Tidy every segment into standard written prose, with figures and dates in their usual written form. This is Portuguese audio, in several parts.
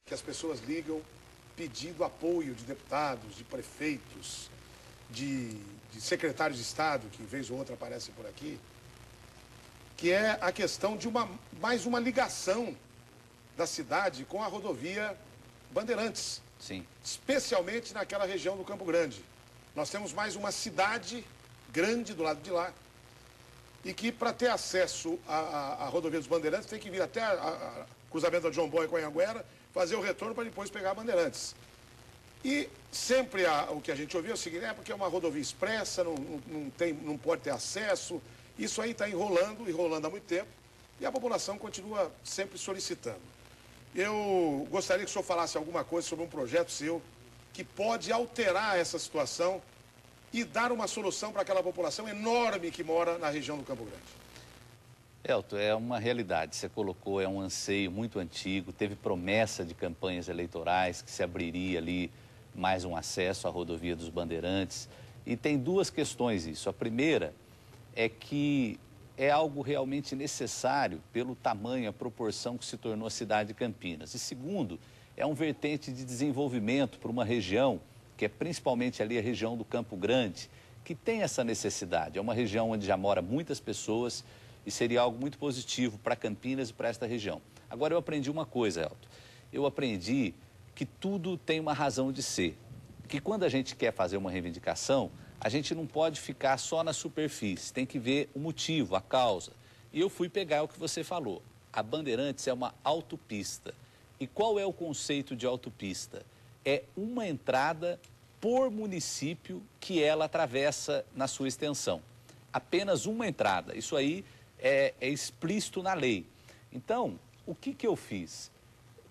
Que as pessoas ligam pedindo apoio de deputados, de prefeitos, de secretários de Estado, que vez ou outra aparecem por aqui, que é a questão de mais uma ligação da cidade com a rodovia Bandeirantes. Sim. Especialmente naquela região do Campo Grande. Nós temos mais uma cidade grande do lado de lá e que, para ter acesso à rodovia dos Bandeirantes, tem que vir até a cruzamento da João Boy com a Anhanguera, fazer o retorno para depois pegar a Bandeirantes. E sempre o que a gente ouvia é o seguinte, porque é uma rodovia expressa, não pode ter acesso. Isso aí está enrolando há muito tempo, e a população continua sempre solicitando. Eu gostaria que o senhor falasse alguma coisa sobre um projeto seu que pode alterar essa situação e dar uma solução para aquela população enorme que mora na região do Campo Grande. Elton, é uma realidade, você colocou, é um anseio muito antigo, teve promessa de campanhas eleitorais que se abriria ali mais um acesso à rodovia dos Bandeirantes. E tem duas questões isso. A primeira é que é algo realmente necessário pelo tamanho, a proporção que se tornou a cidade de Campinas. E segundo, é um vertente de desenvolvimento para uma região, que é principalmente ali a região do Campo Grande, que tem essa necessidade. É uma região onde já mora muitas pessoas e seria algo muito positivo para Campinas e para esta região. Agora eu aprendi uma coisa, Elton. Eu aprendi que tudo tem uma razão de ser. Que quando a gente quer fazer uma reivindicação, a gente não pode ficar só na superfície, tem que ver o motivo, a causa. E eu fui pegar o que você falou. A Bandeirantes é uma autopista. E qual é o conceito de autopista? É uma entrada por município que ela atravessa na sua extensão. Apenas uma entrada. Isso aí é explícito na lei. Então, o que eu fiz?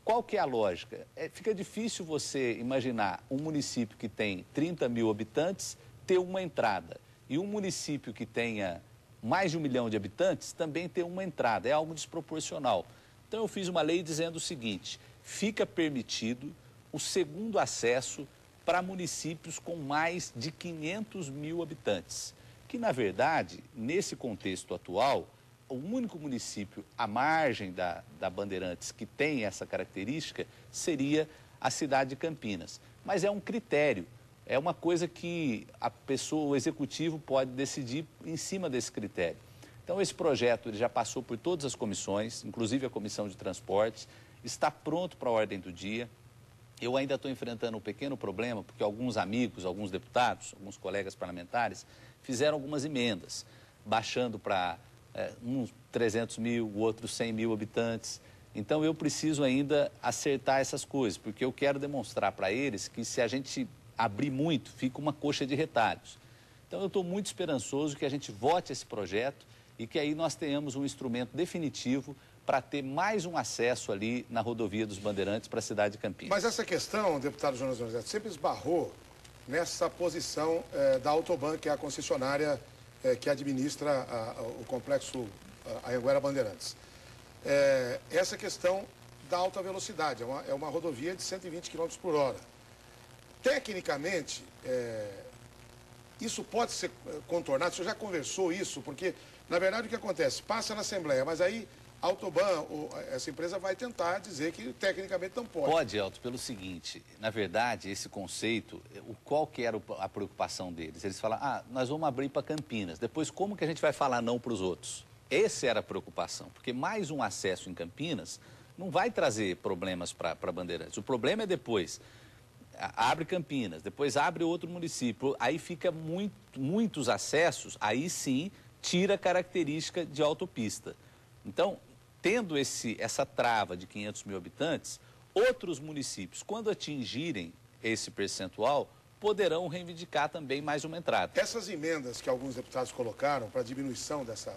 Qual que é a lógica? Fica difícil você imaginar um município que tem 30 mil habitantes ter uma entrada. E um município que tenha mais de 1 milhão de habitantes também ter uma entrada. É algo desproporcional. Então eu fiz uma lei dizendo o seguinte, fica permitido o segundo acesso para municípios com mais de 500 mil habitantes. Que, na verdade, nesse contexto atual, o único município à margem da Bandeirantes que tem essa característica seria a cidade de Campinas. Mas é um critério, é uma coisa que a pessoa, o executivo pode decidir em cima desse critério. Então esse projeto ele já passou por todas as comissões, inclusive a Comissão de Transportes, está pronto para a ordem do dia. Eu ainda estou enfrentando um pequeno problema, porque alguns amigos, alguns deputados, alguns colegas parlamentares fizeram algumas emendas, baixando para uns 300 mil, outros 100 mil habitantes. Então eu preciso ainda acertar essas coisas, porque eu quero demonstrar para eles que se a gente abrir muito, fica uma coxa de retalhos. Então eu estou muito esperançoso que a gente vote esse projeto e que aí nós tenhamos um instrumento definitivo para ter mais um acesso ali na rodovia dos Bandeirantes para a cidade de Campinas. Mas essa questão, deputado Jonas Donizete, sempre esbarrou nessa posição da Autoban, que é a concessionária que administra o complexo Anhanguera Bandeirantes. Essa questão da alta velocidade, é uma rodovia de 120 km por hora. Tecnicamente, isso pode ser contornado, o senhor já conversou isso, porque, na verdade, o que acontece? Passa na Assembleia, mas aí a Autoban, essa empresa vai tentar dizer que tecnicamente não pode. Pode, Elton, pelo seguinte, na verdade, esse conceito, qual que era a preocupação deles? Eles falaram, nós vamos abrir para Campinas, depois como que a gente vai falar não para os outros? Essa era a preocupação, porque mais um acesso em Campinas não vai trazer problemas para Bandeirantes. O problema é depois, abre Campinas, depois abre outro município, aí fica muitos acessos, aí sim tira a característica de autopista. Então, tendo essa trava de 500 mil habitantes, outros municípios, quando atingirem esse percentual, poderão reivindicar também mais uma entrada. Essas emendas que alguns deputados colocaram para diminuição dessa...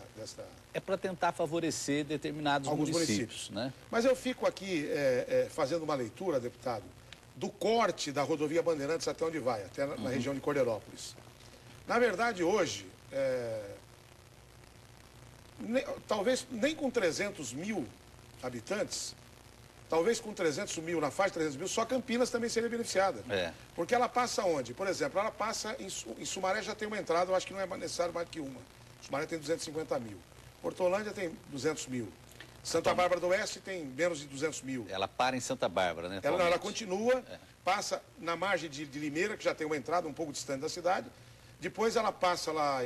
É para tentar favorecer determinados municípios, né? Mas eu fico aqui fazendo uma leitura, deputado, do corte da rodovia Bandeirantes até onde vai, até na região de Corderópolis. Na verdade, hoje... talvez nem com 300 mil habitantes, talvez com 300 mil, na faixa de 300 mil, só Campinas também seria beneficiada. Porque ela passa onde? Por exemplo, ela passa em Sumaré já tem uma entrada, eu acho que não é necessário mais que uma. Sumaré tem 250 mil. Hortolândia tem 200 mil. Santa Bárbara do Oeste tem menos de 200 mil. Ela para em Santa Bárbara, né? Ela continua, passa na margem de Limeira, que já tem uma entrada um pouco distante da cidade. Depois ela passa lá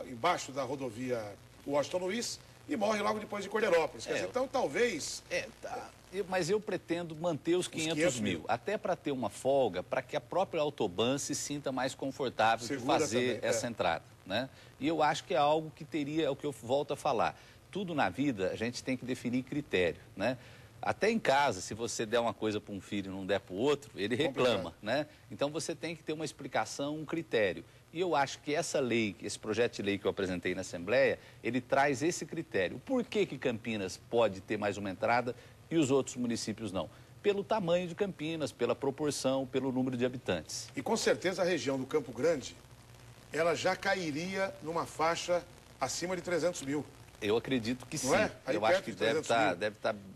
embaixo da rodovia Washington Luiz e morre logo depois de Cordeirópolis. Quer dizer, então talvez... Mas eu pretendo manter os 500 mil, até para ter uma folga, para que a própria Autoban se sinta mais confortável de fazer essa entrada, né? E eu acho que é algo que teria, é o que eu volto a falar, tudo na vida a gente tem que definir critério, né? Até em casa, se você der uma coisa para um filho e não der para o outro, ele reclama, né? Então você tem que ter uma explicação, um critério. E eu acho que essa lei, esse projeto de lei que eu apresentei na Assembleia, ele traz esse critério. Por que que Campinas pode ter mais uma entrada e os outros municípios não? Pelo tamanho de Campinas, pela proporção, pelo número de habitantes. E com certeza a região do Campo Grande, ela já cairia numa faixa acima de 300 mil. Eu acredito que sim. Eu acho que deve estar...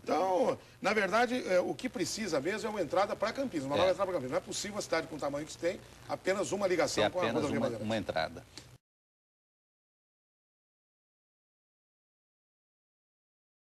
Então, na verdade, o que precisa mesmo é uma entrada para Campinas, uma nova entrada para Campinas. Não é possível a cidade com o tamanho que tem, apenas uma ligação com a rodovia Bandeirantes. Uma entrada.